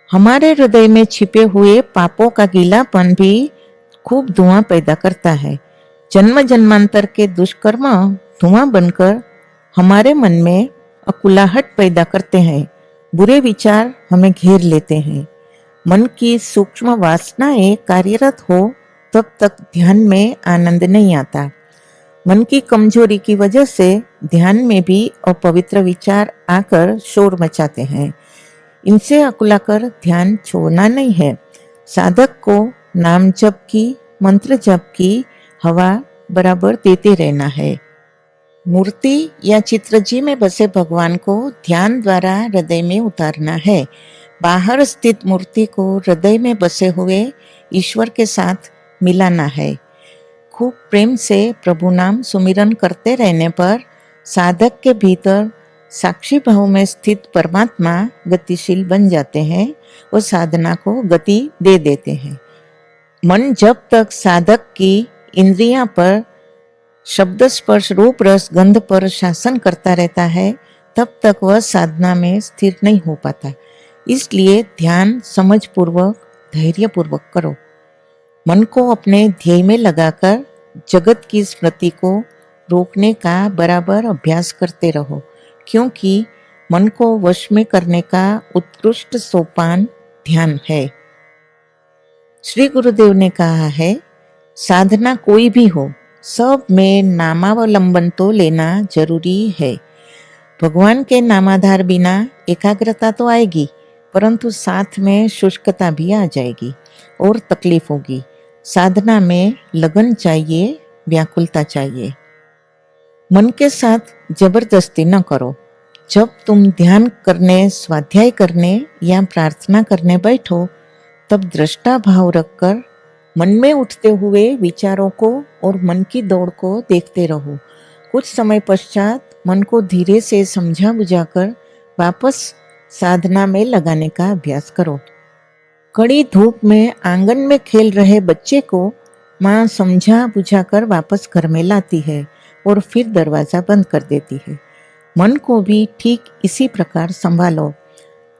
हमारे हृदय में छिपे हुए पापों का गीलापन भी खूब धुआं पैदा करता है। जन्म जन्मांतर के दुष्कर्म धुआं बनकर हमारे मन में अकुलाहट पैदा करते हैं। बुरे विचार हमें घेर लेते हैं। मन की सूक्ष्म वासनाएं कार्यरत हो तब तक ध्यान में आनंद नहीं आता। मन की कमजोरी की वजह से ध्यान में भी अपवित्र विचार आकर शोर मचाते हैं। इनसे अकुलाकर ध्यान छोड़ना नहीं है। साधक को नाम जप की, मंत्र जप की हवा बराबर देते रहना है। मूर्ति या चित्र जी में बसे भगवान को ध्यान द्वारा हृदय में उतारना है। बाहर स्थित मूर्ति को हृदय में बसे हुए ईश्वर के साथ मिलाना है। खूब प्रेम से प्रभु नाम सुमिरन करते रहने पर साधक के भीतर साक्षी भाव में स्थित परमात्मा गतिशील बन जाते हैं और साधना को गति दे देते हैं। मन जब तक साधक की इंद्रियां पर शब्द स्पर्श रूप रस गंध पर शासन करता रहता है, तब तक वह साधना में स्थिर नहीं हो पाता। इसलिए ध्यान समझ पूर्वक, धैर्य पूर्वक करो। मन को अपने ध्येय में लगाकर जगत की स्मृति को रोकने का बराबर अभ्यास करते रहो, क्योंकि मन को वश में करने का उत्कृष्ट सोपान ध्यान है। श्री गुरुदेव ने कहा है, साधना कोई भी हो, सब में नामावलंबन तो लेना जरूरी है। भगवान के नामाधार बिना एकाग्रता तो आएगी, परंतु साथ में शुष्कता भी आ जाएगी और तकलीफ होगी। साधना में लगन चाहिए, व्याकुलता चाहिए। मन के साथ जबरदस्ती न करो। जब तुम ध्यान करने, स्वाध्याय करने या प्रार्थना करने बैठो, तब दृष्टा भाव रखकर मन में उठते हुए विचारों को और मन की दौड़ को देखते रहो। कुछ समय पश्चात मन को धीरे से समझा बुझाकर वापस साधना में लगाने का अभ्यास करो। कड़ी धूप में आंगन में खेल रहे बच्चे को माँ समझा बुझाकर वापस घर में लाती है और फिर दरवाजा बंद कर देती है। मन को भी ठीक इसी प्रकार संभालो।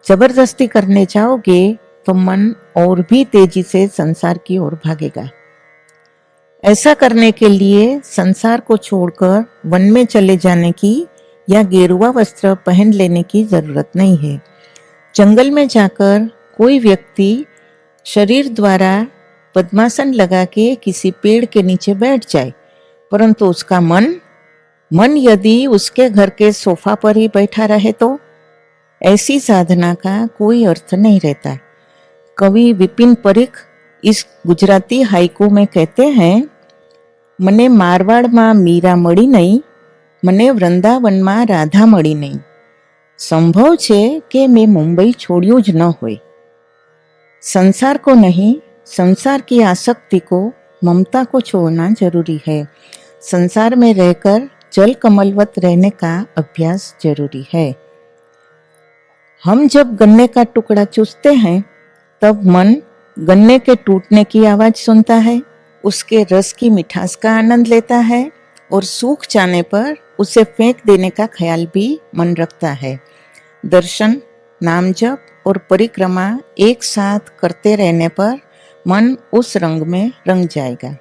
जबरदस्ती करने जाओगे तो मन और भी तेजी से संसार की ओर भागेगा। ऐसा करने के लिए संसार को छोड़कर वन में चले जाने की या गेरुआ वस्त्र पहन लेने की जरूरत नहीं है। जंगल में जाकर कोई व्यक्ति शरीर द्वारा पद्मासन लगा के किसी पेड़ के नीचे बैठ जाए, परंतु उसका मन यदि उसके घर के सोफा पर ही बैठा रहे तो ऐसी साधना का कोई अर्थ नहीं रहता। कवि विपिन परिख इस गुजराती हाइकू में कहते हैं, મને મારવાડમાં મીરા મળી નહીં, મને વૃંદાવનમાં રાધા મળી નહીં. સંભવ છે કે મેં મુંબઈ છોડ્યું જ ન હોય. संसार को नहीं, संसार की आसक्ति को, ममता को छोड़ना जरूरी है. संसार में रहकर जल कमलवत रहने का अभ्यास जरूरी है. हम जब गन्ने का टुकड़ा चूसते हैं तब मन गन्ने के टूटने की आवाज सुनता है, उसके रस की मिठास का आनंद लेता है और सूख जाने पर उसे फेंक देने का ख्याल भी मन रखता है. दर्शन, नाम जप और परिक्रमा एक साथ करते रहने पर मन उस रंग में रंग जाएगा.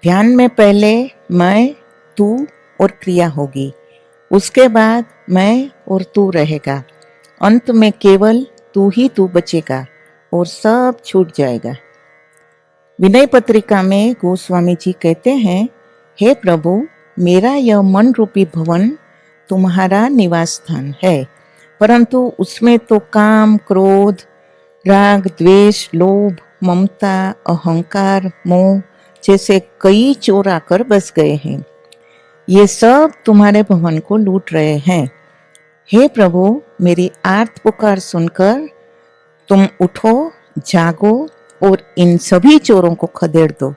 ध्यान में पहले मैं, तू और क्रिया होगी, उसके बाद मैं और तू रहेगा. अंत में केवल तू ही तू बचेगा और सब छूट जाएगा. विनय पत्रिका में गोस्वामी जी कहते हैं, हे प्रभु, मेरा यह मन रूपी भवन तुम्हारा निवास स्थान है, परंतु उसमें तो काम, क्रोध, राग, द्वेष, लोभ, ममता, अहंकार, मोह जैसे कई चोर आकर बस गए हैं. ये सब तुम्हारे भवन को लूट रहे हैं. हे प्रभु, मेरी आर्त पुकार सुनकर तुम उठो, जागो और इन सभी चोरों को खदेड़ दो.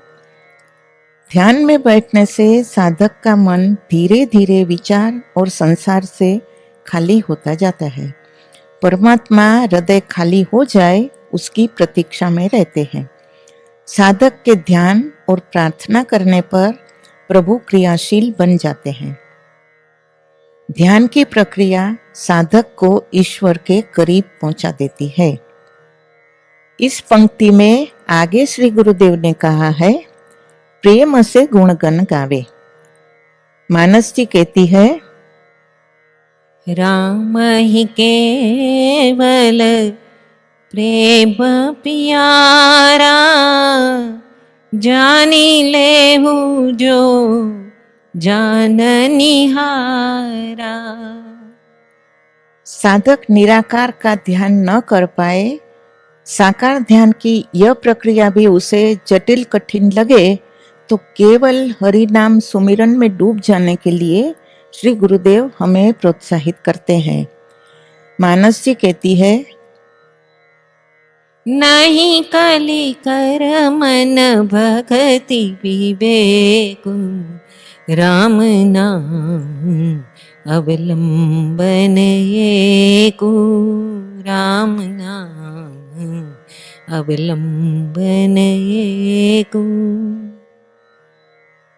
ध्यान में बैठने से साधक का मन धीरे धीरे विचार और संसार से खाली होता जाता है. परमात्मा हृदय खाली हो जाए उसकी प्रतीक्षा में रहते हैं. साधक के ध्यान और प्रार्थना करने पर प्रभु क्रियाशील बन जाते हैं. ध्यान की प्रक्रिया साधक को ईश्वर के करीब पहुंचा देती है. इस पंक्ति में आगे श्री गुरुदेव ने कहा है, प्रेम से गुणगन गावे. मानस जी कहती है, राम ही केवल प्रेम प्यारा, जानी लेहु जो जाननिहारा. साधक निराकार का ध्यान न कर पाए, साकार ध्यान की यह प्रक्रिया भी उसे जटिल कठिन लगे तो केवल हरि नाम सुमिरन में डूब जाने के लिए श्री गुरुदेव हमें प्रोत्साहित करते हैं. मानस जी कहती है, नहीं कली कर मन भक्ति विवेक, राम नाम अवलंबन एको, राम नाम अवलंबन एको.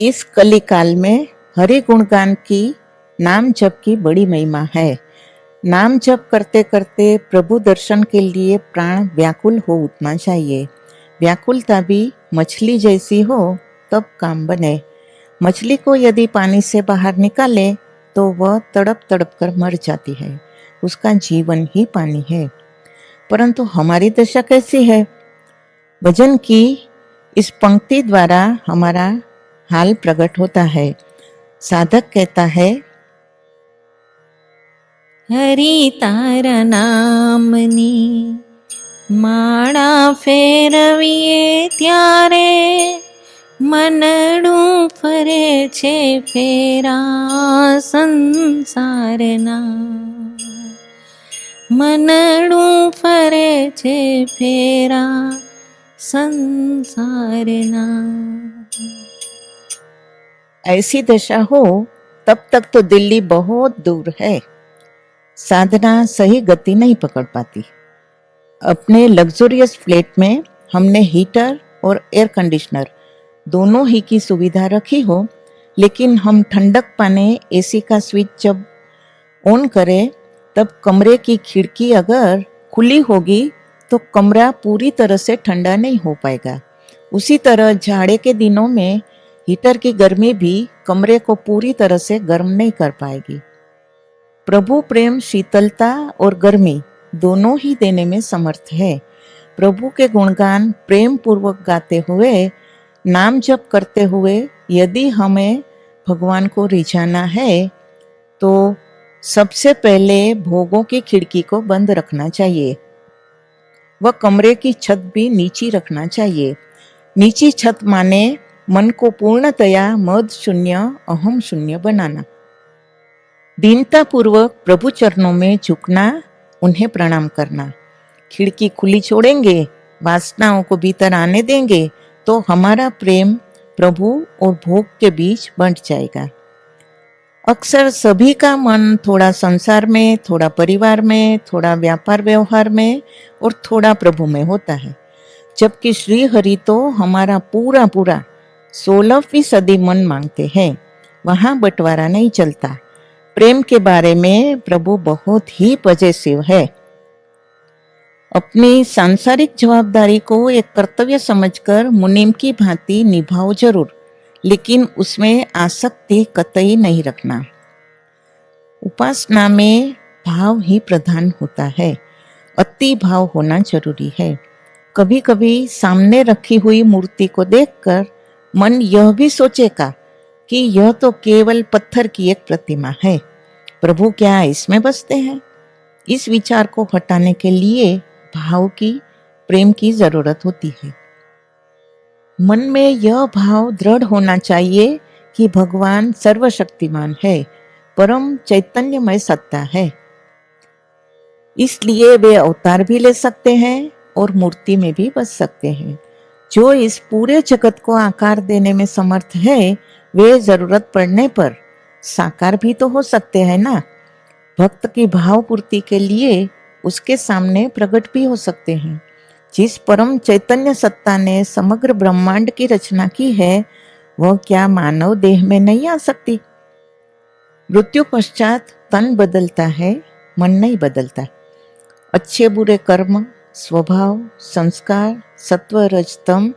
इस कली काल में हरि गुणगान की, नाम जप की बड़ी महिमा है. नाम जप करते करते प्रभु दर्शन के लिए प्राण व्याकुल हो उठना चाहिए. व्याकुलता भी मछली जैसी हो तब काम बने. मछली को यदि पानी से बाहर निकाले तो वह तड़प तड़प कर मर जाती है. उसका जीवन ही पानी है. परंतु हमारी दशा कैसी है? भजन की इस पंक्ति द्वारा हमारा हाल प्रकट होता है. साधक कहता है, हरि तारा नामनी माड़ा फेरवीए त्यारे, मनडું ફરે છે ફેરા સંસારના, मनडું ફરે છે ફેરા संसारना। ऐसी दशा हो तब तक तो दिल्ली बहुत दूर है, साधना सही गति नहीं पकड़ पाती। अपने लग्जरियस फ्लैट में हमने हीटर और एयर कंडीशनर दोनों ही की सुविधा रखी हो, लेकिन हम ठंडक पाने एसी का स्विच जब ऑन करें तब कमरे की खिड़की अगर खुली होगी तो कमरा पूरी तरह से ठंडा नहीं हो पाएगा। उसी तरह जाड़े के दिनों में हीटर की गर्मी भी कमरे को पूरी तरह से गर्म नहीं कर पाएगी। प्रभु प्रेम शीतलता और गर्मी दोनों ही देने में समर्थ है। प्रभु के गुणगान प्रेम पूर्वक गाते हुए, नाम जप करते हुए यदि हमें भगवान को रिझाना है तो सबसे पहले भोगों की खिड़की को बंद रखना चाहिए। वह कमरे की छत भी नीची रखना चाहिए। नीची छत माने मन को पूर्णतया मद शून्य, अहम शून्य बनाना। दीनता पूर्वक प्रभु चरणों में झुकना, उन्हें प्रणाम करना। खिड़की खुली छोड़ेंगे, वासनाओं को भीतर आने देंगे तो हमारा प्रेम प्रभु और भोग के बीच बंट जाएगा। अक्सर सभी का मन थोड़ा संसार में, थोड़ा परिवार में, थोड़ा व्यापार व्यवहार में और थोड़ा प्रभु में होता है, जबकि श्री हरि तो हमारा पूरा पूरा 16वीं सदी मन मांगते हैं। वहां बंटवारा नहीं चलता। प्रेम के बारे में प्रभु बहुत ही पॉजिटिव है। अपनी सांसारिक जवाबदारी को एक कर्तव्य समझकर मुनीम की भांति निभाओ जरूर, लेकिन उसमें आसक्ति कतई नहीं रखना। उपासना में भाव ही प्रधान होता है, अति भाव होना जरूरी है। कभी कभी सामने रखी हुई मूर्ति को देखकर मन यह भी सोचेगा कि यह तो केवल पत्थर की एक प्रतिमा है, प्रभु क्या इसमें बसते हैं? इस विचार को हटाने के लिए भाव की, प्रेम की जरूरत होती है। मन में यह भाव दृढ़ होना चाहिए कि भगवान सर्वशक्तिमान है, परम चैतन्यमय सत्ता है, इसलिए वे अवतार भी ले सकते हैं और मूर्ति में भी बस सकते हैं। जो इस पूरे जगत को आकार देने में समर्थ है, वे जरूरत पड़ने पर साकार भी तो हो सकते हैं ना। भक्त की भाव पूर्ति के लिए उसके सामने प्रकट भी हो सकते हैं। जिस परम चैतन्य सत्ता ने समग्र ब्रह्मांड की रचना की है, वह क्या मानव देह में नहीं आ सकती? मृत्यु पश्चात तन बदलता है, मन नहीं बदलता। अच्छे बुरे कर्म, स्वभाव, संस्कार, सत्व रजतम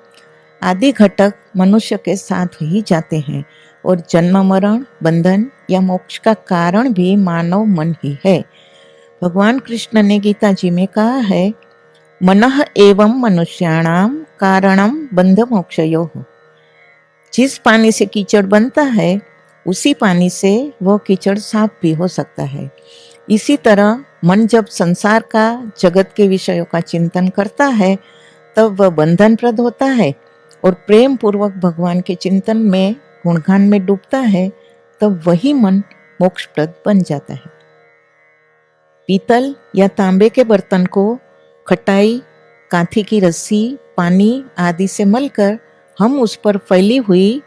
आदि घटक मनुष्य के साथ ही जाते हैं और जन्म मरण, बंधन या मोक्ष का कारण भी मानव मन ही है। भगवान कृष्ण ने गीता जी में कहा है, मनः एवं मनुष्याणाम कारणम बंध मोक्षयोः। जिस पानी से कीचड़ बनता है, उसी पानी से वह कीचड़ साफ भी हो सकता है। इसी तरह मन जब संसार का, जगत के विषयों का चिंतन करता है, तब वह बंधनप्रद होता है, और प्रेम पूर्वक भगवान के चिंतन में, गुणगान में डूबता है, तब वही मन मोक्षप्रद बन जाता है। पीतल या तांबे के बर्तन को खटाई, कांथी की रस्सी, पानी आदि से मलकर हम उस पर फैली हुई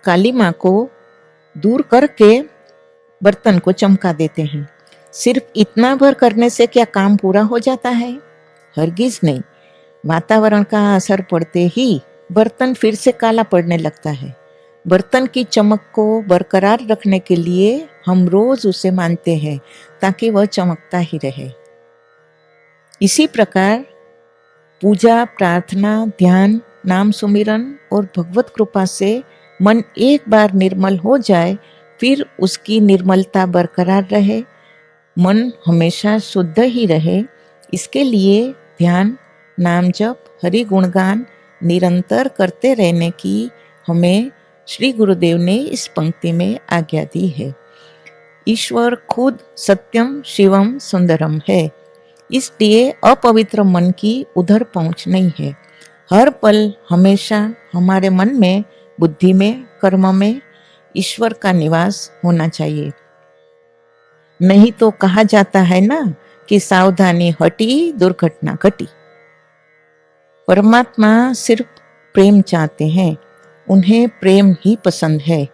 काली मां को दूर करके बर्तन को चमका देते हैं। सिर्फ इतना भर करने से क्या काम पूरा हो जाता है? हरगिज नहीं। वातावरण का असर पड़ते ही बर्तन फिर से काला पड़ने लगता है। बर्तन की चमक को बरकरार रखने के लिए हम रोज उसे मानते हैं ताकि वह चमकता ही रहे। इसी प्रकार पूजा, प्रार्थना, ध्यान, नाम सुमिरन और भगवत कृपा से मन एक बार निर्मल हो जाए, फिर उसकी निर्मलता बरकरार रहे, मन हमेशा शुद्ध ही रहे। इसके लिए ध्यान, नाम जप, हरि गुणगान निरंतर करते रहने की हमें श्री गुरुदेव ने इस पंक्ति में आज्ञा दी है। ईश्वर खुद सत्यम शिवम सुंदरम है, इसलिए अपवित्र मन की उधर पहुंच नहीं है। हर पल हमेशा हमारे मन में, बुद्धि में, कर्म में ईश्वर का निवास होना चाहिए। नहीं तो कहा जाता है ना कि सावधानी हटी दुर्घटना घटी। परमात्मा सिर्फ प्रेम चाहते हैं, उन्हें प्रेम ही पसंद है।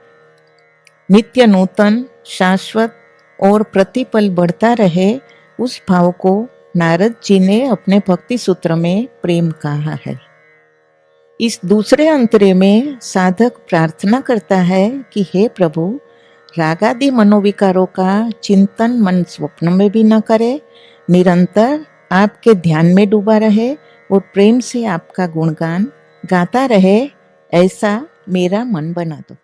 नित्य नूतन, शाश्वत और प्रतिपल बढ़ता रहे, उस भाव को नारद जी ने अपने भक्ति सूत्र में प्रेम कहा है। इस दूसरे अंतरे में साधक प्रार्थना करता है कि हे प्रभु, रागादि मनोविकारों का चिंतन मन स्वप्न में भी न करे, निरंतर आपके ध्यान में डूबा रहे और प्रेम से आपका गुणगान गाता रहे, ऐसा मेरा मन बना दो।